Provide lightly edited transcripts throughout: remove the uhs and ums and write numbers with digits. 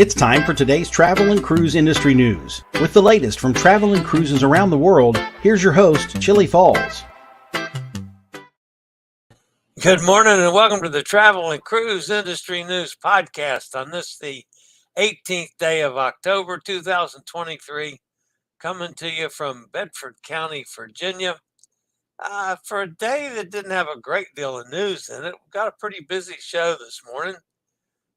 It's time for today's travel and cruise industry news. With the latest from travel and cruises around the world, here's your host, Chillie Falls. Good morning and welcome to the Travel and Cruise Industry News Podcast on this, the 18th day of October 2023, coming to you from Bedford County, Virginia. For a day that didn't have a great deal of news in it, we've got a pretty busy show this morning.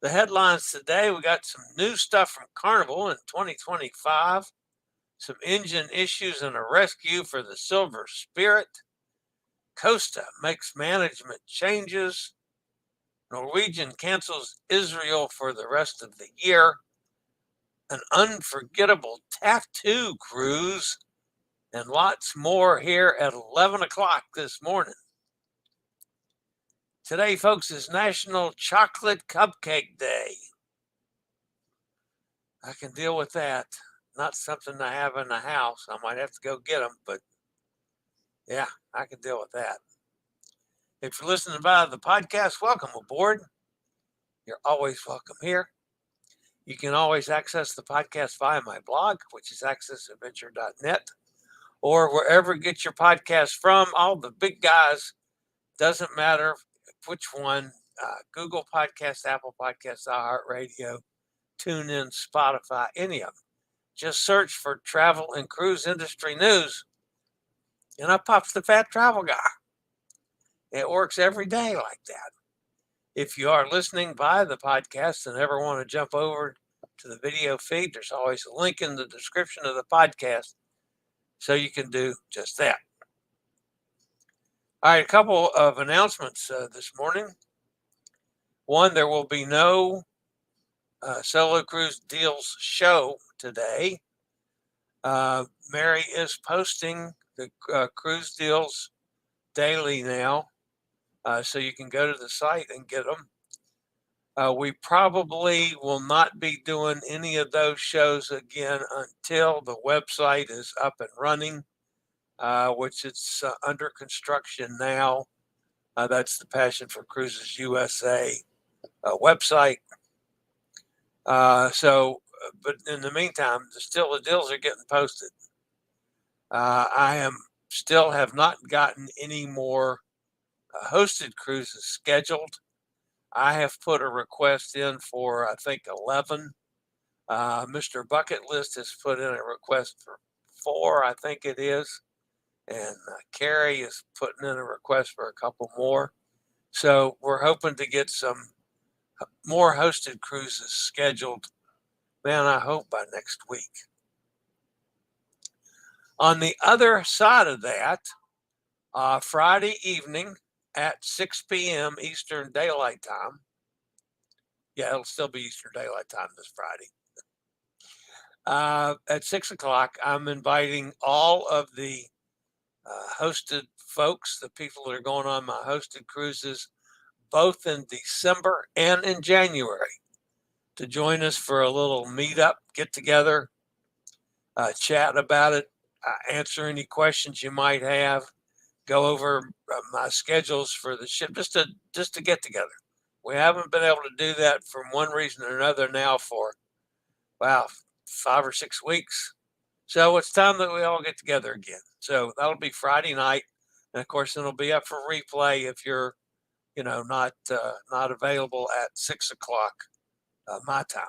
The headlines today, we got some new stuff from Carnival in 2025, some engine issues and a rescue for the Silver Spirit. Costa makes management changes. Norwegian cancels Israel for the rest of the year. An unforgettable tattoo cruise, and lots more here at 11 o'clock this morning. Today, folks, is National Chocolate Cupcake Day. I can deal with that. Not something I have in the house. I might have to go get them, but yeah, I can deal with that. If you're listening via the podcast, welcome aboard. You're always welcome here. You can always access the podcast via my blog, which is accessadventure.net, or wherever you get your podcast from. All the big guys, doesn't matter which one, Google Podcasts, Apple Podcasts, iHeartRadio, TuneIn, Spotify, any of them. Just search for Travel and Cruise Industry News, and up pops the Fat Travel Guy. It works every day like that. If you are listening via the podcast and ever want to jump over to the video feed, there's always a link in the description of the podcast so you can do just that. All right, a couple of announcements this morning. One, there will be no Solo Cruise Deals show today. Mary is posting the cruise deals daily now, so you can go to the site and get them. We probably will not be doing any of those shows again until the website is up and running, which it's under construction now. That's the Passion for Cruises USA website. But in the meantime, the deals are getting posted. I still have not gotten any more hosted cruises scheduled. I have put a request in for, I think, 11. Mr. Bucket List has put in a request for 4, I think it is. And Carrie is putting in a request for a couple more. So we're hoping to get some more hosted cruises scheduled, man, I hope by next week. On the other side of that, Friday evening at 6 p.m. Eastern Daylight Time. Yeah, it'll still be Eastern Daylight Time this Friday. At 6 o'clock, I'm inviting all of the hosted folks, the people that are going on my hosted cruises, both in December and in January, to join us for a little meetup, get together, chat about it, answer any questions you might have, go over my schedules for the ship, just to get together. We haven't been able to do that for one reason or another now for, 5 or 6 weeks. So it's time that we all get together again. So that'll be Friday night. And of course, it'll be up for replay if you're, not available at 6 o'clock my time.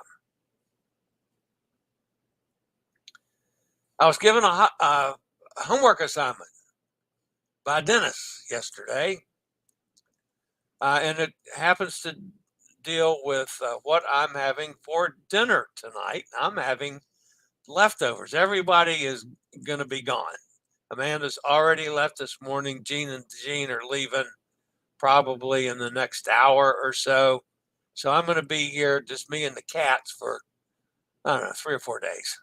I was given a homework assignment by Dennis yesterday, and it happens to deal with what I'm having for dinner tonight. I'm having leftovers. Everybody is going to be gone. Amanda's already left this morning. Jean and Jean are leaving probably in the next hour or so. So I'm going to be here, just me and the cats, for, 3 or 4 days.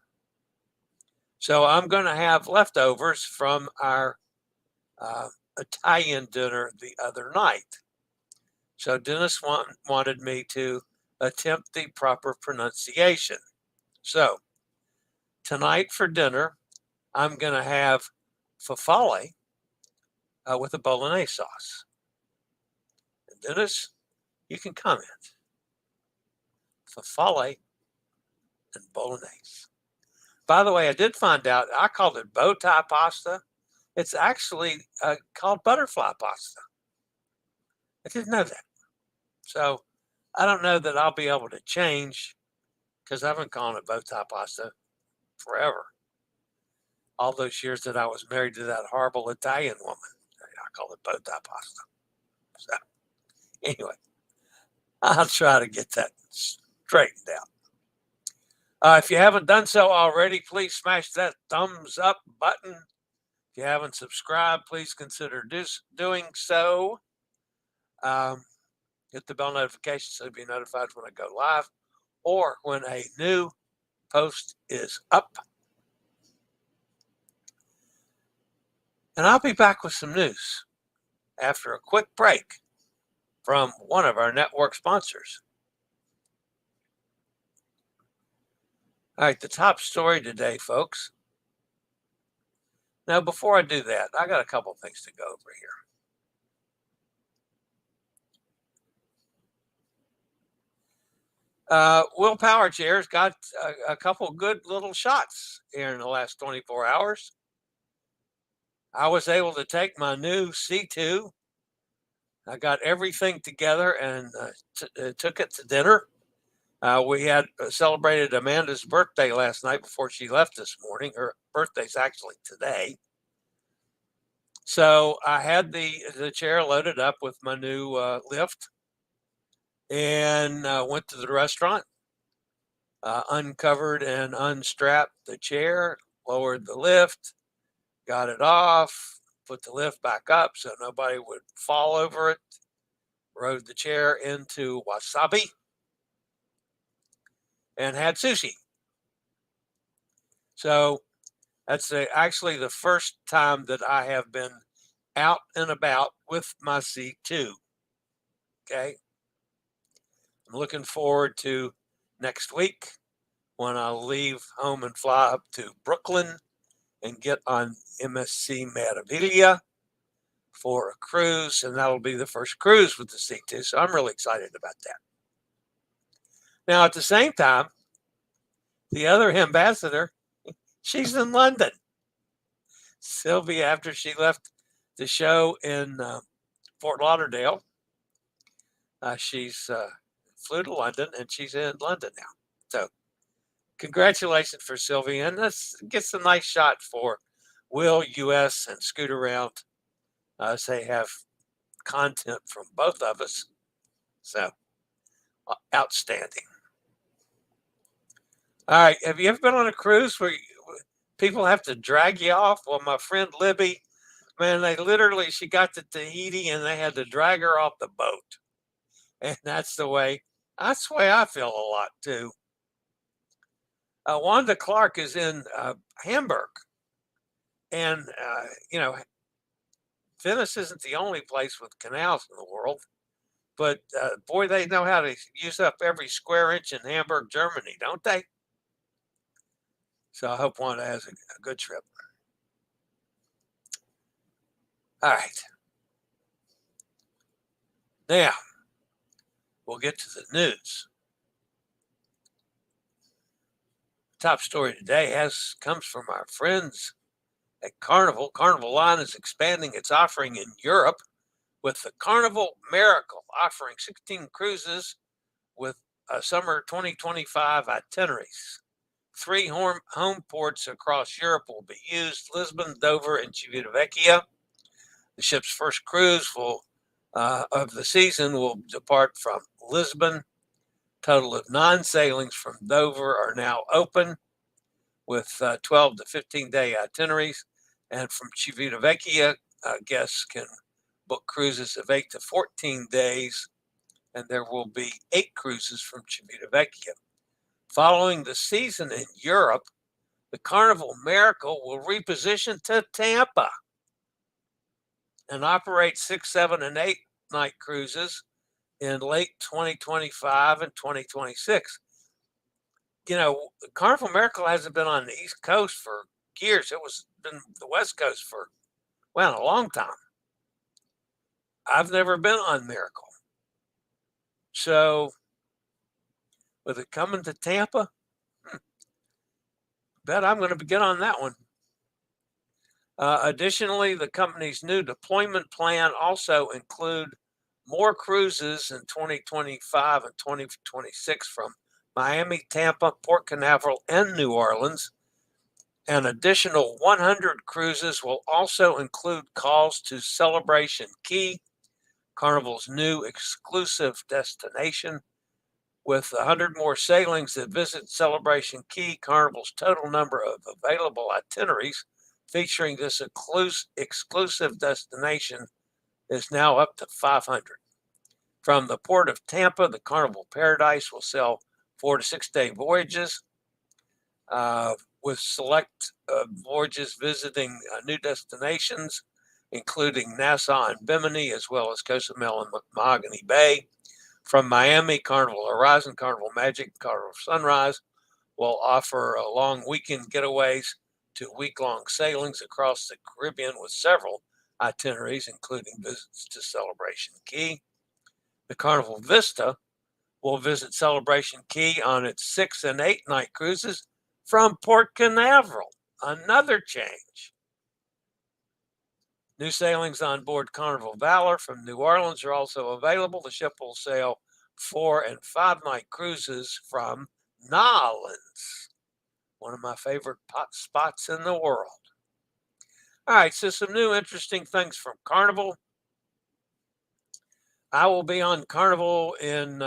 So I'm going to have leftovers from our Italian dinner the other night. So Dennis wanted me to attempt the proper pronunciation. So tonight for dinner, I'm going to have farfalle with a bolognese sauce. And Dennis, you can comment. Farfalle and bolognese. By the way, I did find out I called it bow tie pasta. It's actually called butterfly pasta. I didn't know that. So I don't know that I'll be able to change because I've been calling it bow tie pasta forever. All those years that I was married to that horrible Italian woman, I call it bow tie pasta. So anyway, I'll try to get that straightened out. If you haven't done so already, please smash that thumbs up button. If you haven't subscribed, please consider doing so. Hit the bell notification so you'll be notified when I go live or when a new post is up. And I'll be back with some news after a quick break from one of our network sponsors. All right, the top story today, folks. Now, before I do that, I got a couple things to go over here. Will Power Chairs got a couple good little shots here in the last 24 hours. I was able to take my new C2. I got everything together and took it to dinner. We had celebrated Amanda's birthday last night before she left this morning. Her birthday's actually today. So I had the chair loaded up with my new lift and went to the restaurant, uncovered and unstrapped the chair, lowered the lift, got it off, put the lift back up so nobody would fall over it, rode the chair into Wasabi, and had sushi. So that's actually the first time that I have been out and about with my C2. Okay. I'm looking forward to next week when I'll leave home and fly up to Brooklyn and get on MSC Meraviglia for a cruise. And that'll be the first cruise with the C2. So I'm really excited about that. Now, at the same time, the other ambassador, she's in London. Sylvia, after she left the show in Fort Lauderdale, she's flew to London and she's in London now. So congratulations for Sylvia. And let's get some nice shot for Will, US, and scoot around. They have content from both of us. So outstanding. All right. Have you ever been on a cruise where people have to drag you off? Well, my friend Libby, man, she got to Tahiti and they had to drag her off the boat. And that's the way I feel a lot too. Wanda Clark is in Hamburg. And, Venice isn't the only place with canals in the world. But boy, they know how to use up every square inch in Hamburg, Germany, don't they? So I hope Wanda has a good trip. All right. Now, we'll get to the news. Top story today comes from our friends at Carnival. Carnival Line is expanding its offering in Europe with the Carnival Miracle, offering 16 cruises with summer 2025 itineraries. 3 home ports across Europe will be used: Lisbon, Dover, and Civitavecchia. The ship's first cruise of the season will depart from Lisbon. Total of 9 sailings from Dover are now open with 12 to 15-day itineraries. And from Civitavecchia, guests can book cruises of 8 to 14 days, and there will be 8 cruises from Civitavecchia. Following the season in Europe, the Carnival Miracle will reposition to Tampa and operate 6, 7, and 8 night cruises in late 2025 and 2026. Carnival Miracle hasn't been on the East Coast for years. It was been the West Coast for, a long time. I've never been on Miracle. So with it coming to Tampa, Bet I'm going to get on that one. Additionally, the company's new deployment plan also include more cruises in 2025 and 2026 from Miami, Tampa, Port Canaveral, and New Orleans. An additional 100 cruises will also include calls to Celebration Key, Carnival's new exclusive destination. With 100 more sailings that visit Celebration Key, Carnival's total number of available itineraries featuring this exclusive destination is now up to 500. From the port of Tampa, the Carnival Paradise will sail 4 to 6 day voyages with select voyages visiting new destinations, including Nassau and Bimini, as well as Cozumel and Mahogany Bay. From Miami, Carnival Horizon, Carnival Magic, Carnival Sunrise will offer long weekend getaways to week-long sailings across the Caribbean with several itineraries, including visits to Celebration Key. The Carnival Vista will visit Celebration Key on its 6 and 8 night cruises from Port Canaveral. Another change. New sailings on board Carnival Valor from New Orleans are also available. The ship will sail 4 and 5 night cruises from Nolens, one of my favorite spots in the world. All right, so some new interesting things from Carnival. I will be on Carnival in,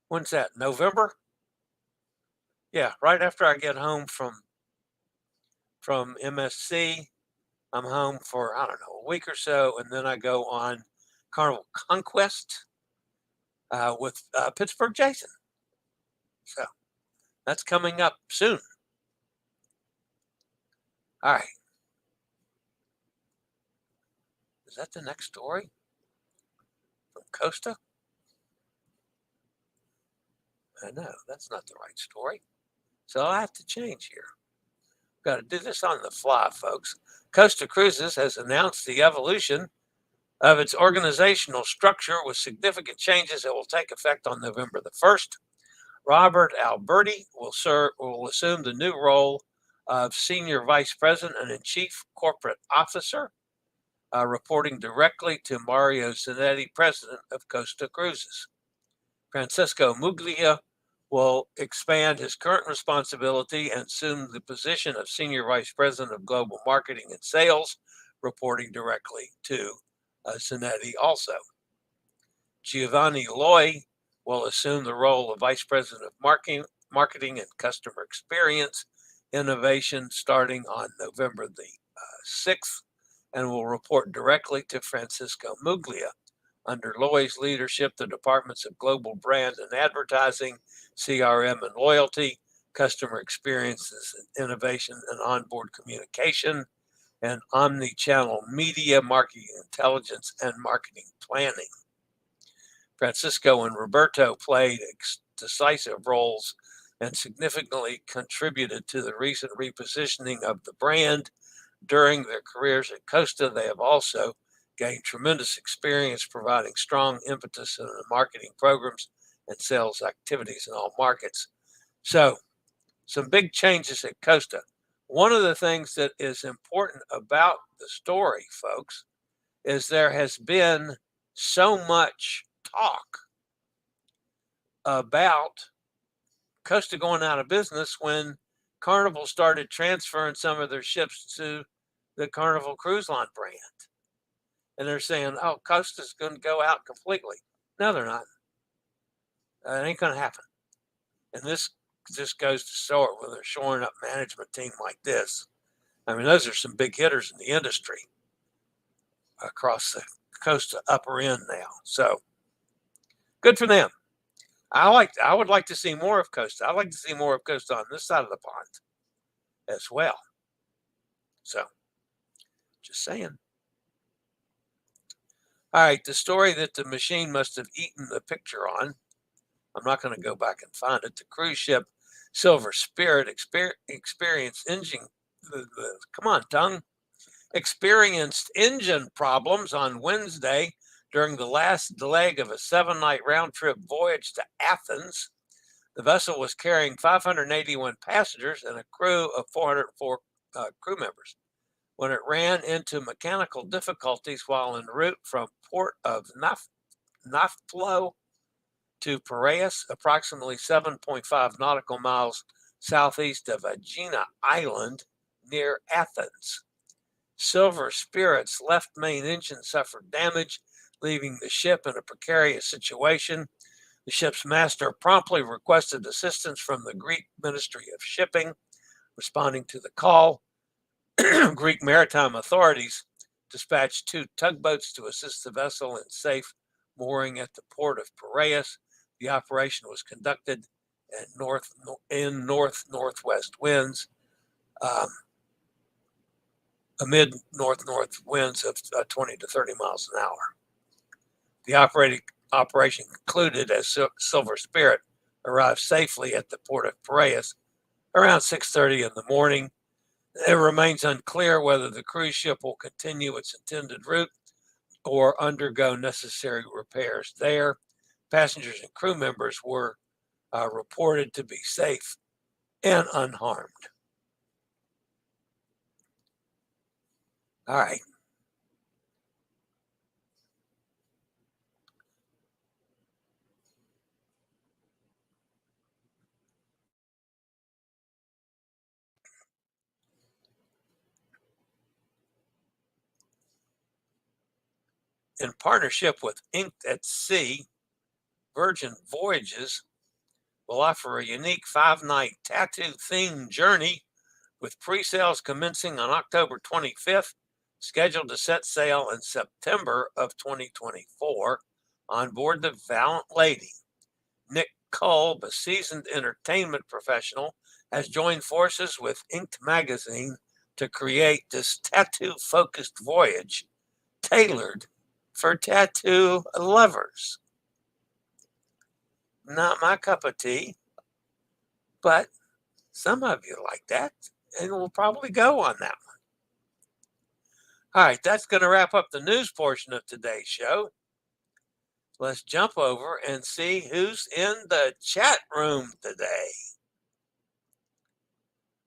when's that, November? Yeah, right after I get home from MSC. I'm home for, I don't know, a week or so, and then I go on Carnival Conquest with Pittsburgh Jason. So that's coming up soon. All right. Is that the next story from Costa? I know, that's not the right story. So I have to change here. Got to do this on the fly, folks. Costa Cruises has announced the evolution of its organizational structure with significant changes that will take effect on November the 1st. Robert Alberti will assume the new role of Senior Vice President and Chief Corporate Officer, reporting directly to Mario Zanetti, President of Costa Cruises. Francesco Muglia will expand his current responsibility and assume the position of Senior Vice President of Global Marketing and Sales, reporting directly to Zanetti also. Giovanni Loy will assume the role of Vice President of Marketing and Customer Experience Innovation starting on November the 6th and will report directly to Francisco Muglia. Under Loy's leadership, the departments of Global Brand and Advertising, CRM and Loyalty, Customer Experiences and Innovation and Onboard Communication, and Omni-Channel Media, Marketing Intelligence, and Marketing Planning. Francisco and Roberto played decisive roles and significantly contributed to the recent repositioning of the brand. During their careers at Costa, they have also gained tremendous experience providing strong impetus in the marketing programs and sales activities in all markets. So, some big changes at Costa. One of the things that is important about the story, folks, is there has been so much talk about Costa going out of business when Carnival started transferring some of their ships to the Carnival Cruise Line brand. And they're saying, oh, Costa's going to go out completely. No, they're not. It ain't going to happen. And this just goes to show it when they're shoring up management team like this. I mean, those are some big hitters in the industry across the Costa upper end now. So good for them. I would like to see more of Costa. I'd like to see more of Costa on this side of the pond as well. So just saying. All right, the story that the machine must have eaten the picture on. I'm not going to go back and find it. The cruise ship Silver Spirit experienced experienced engine problems on Wednesday during the last leg of a 7-night round trip voyage to Athens. The vessel was carrying 581 passengers and a crew of 404 crew members when it ran into mechanical difficulties while en route from port of Nafplo to Piraeus, approximately 7.5 nautical miles southeast of Aegina Island near Athens. Silver Spirit's left main engine suffered damage, leaving the ship in a precarious situation. The ship's master promptly requested assistance from the Greek Ministry of Shipping. Responding to the call, Greek maritime authorities dispatched 2 tugboats to assist the vessel in safe mooring at the port of Piraeus. The operation was conducted at north-northwest winds, amid north-north winds of 20 to 30 miles an hour. The operation concluded as Silver Spirit arrived safely at the port of Piraeus around 6:30 in the morning. It remains unclear whether the cruise ship will continue its intended route or undergo necessary repairs there. Passengers and crew members were reported to be safe and unharmed. All right. In partnership with Inked at Sea, Virgin Voyages will offer a unique 5-night tattoo-themed journey with pre-sales commencing on October 25th, scheduled to set sail in September of 2024 on board the Valiant Lady. Nick Kolb, a seasoned entertainment professional, has joined forces with Inked Magazine to create this tattoo-focused voyage tailored for tattoo lovers. Not my cup of tea, but some of you like that, and we'll probably go on that one. All right, that's going to wrap up the news portion of today's show. Let's jump over and see who's in the chat room today.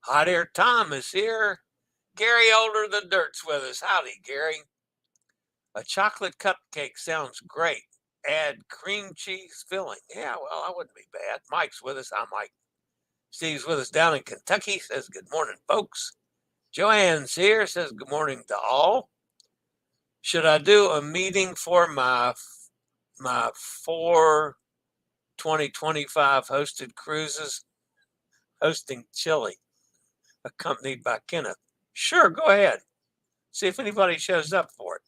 Hot Air Tom is here. Gary Older the Dirt's with us. Howdy, Gary. A chocolate cupcake sounds great. Add cream cheese filling. Yeah, well, that wouldn't be bad. Mike's with us. Hi, Mike. Steve's with us down in Kentucky. Says good morning, folks. Joanne's here. Says good morning to all. Should I do a meeting for my 4 2025 hosted cruises? Hosting Chillie, accompanied by Kenneth. Sure, go ahead. See if anybody shows up for it.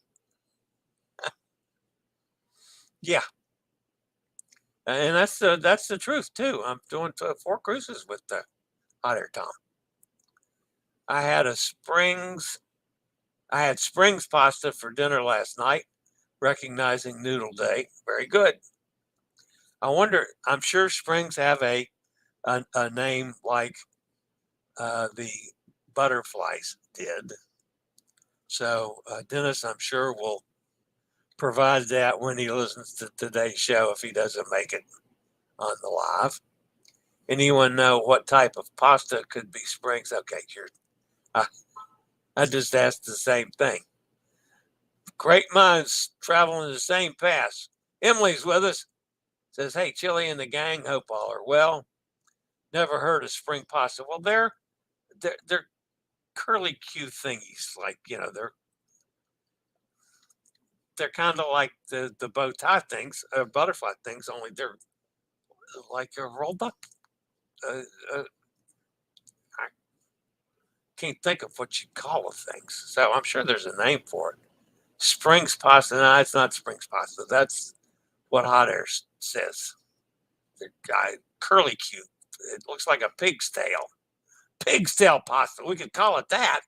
Yeah. And that's the truth too. I'm doing 4 cruises with the Hot Air Tom. I had Springs pasta for dinner last night, recognizing Noodle Day. Very good. I wonder, I'm sure Springs have a name like the butterflies did. So Dennis, I'm sure, will provide that when he listens to today's show if he doesn't make it on the live. Anyone know what type of pasta could be Springs? Okay, I just asked the same thing. Great minds travel in the same paths. Emily's with us. Says, hey, Chillie and the gang, hope all are well. Never heard of spring pasta. Well, they're curly Q thingies, like, they're kind of like the bow tie things, butterfly things, only they're like a rolled up. I can't think of what you call the things, so I'm sure there's a name for it. Springs pasta. No, it's not Springs pasta. That's what Hot Air says. The guy, curly Q. It looks like a pig's tail. Pig's tail pasta. We could call it that.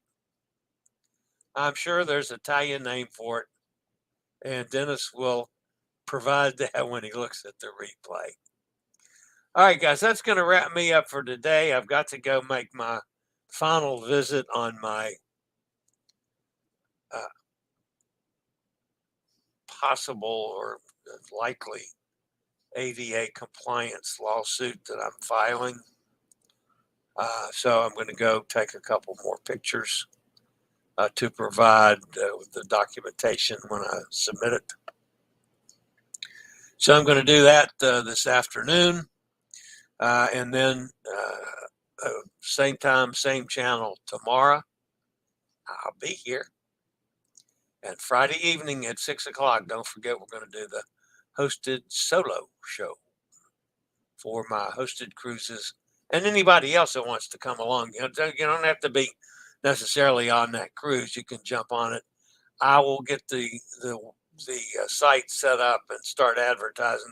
I'm sure there's an Italian name for it, and Dennis will provide that when he looks at the replay. All right, guys, that's going to wrap me up for today. I've got to go make my final visit on my possible or likely ADA compliance lawsuit that I'm filing. So I'm going to go take a couple more pictures to provide the documentation when I submit it. So I'm going to do that this afternoon, and then same time, same channel tomorrow. I'll be here. And Friday evening at 6 o'clock, don't forget, we're going to do the hosted solo show for my hosted cruises and anybody else that wants to come along. You don't have to be necessarily on that cruise. You can jump on it. I will get the site set up and start advertising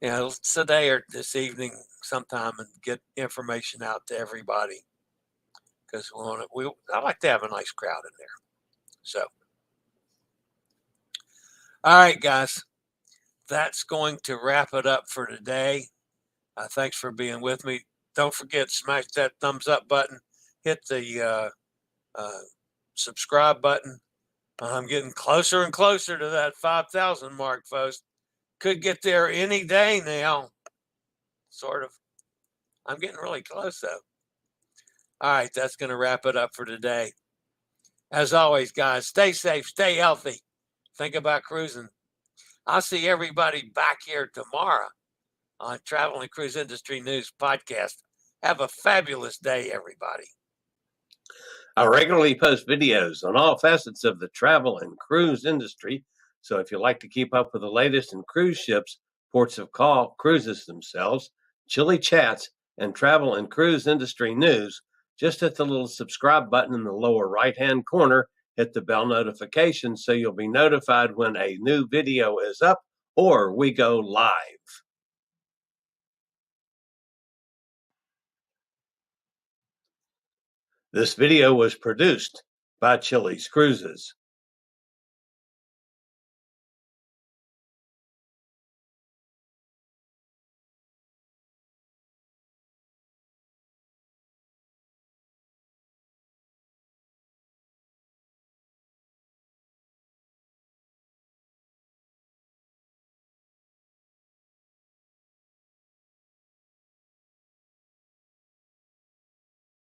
it, today or this evening sometime, and get information out to everybody, because I like to have a nice crowd in there. So, all right, guys, that's going to wrap it up for today. Thanks for being with me. Don't forget, smash that thumbs up button, hit the subscribe button. I'm getting closer and closer to that 5,000 mark, folks. Could get there any day now, sort of. I'm getting really close, though. All right, that's going to wrap it up for today. As always, guys, stay safe, stay healthy. Think about cruising. I'll see everybody back here tomorrow on Travel and Cruise Industry News Podcast. Have a fabulous day, everybody. I regularly post videos on all facets of the travel and cruise industry, so if you'd like to keep up with the latest in cruise ships, ports of call, cruises themselves, Chillie chats, and travel and cruise industry news, just hit the little subscribe button in the lower right-hand corner, hit the bell notification so you'll be notified when a new video is up or we go live. This video was produced by Chilliescruises.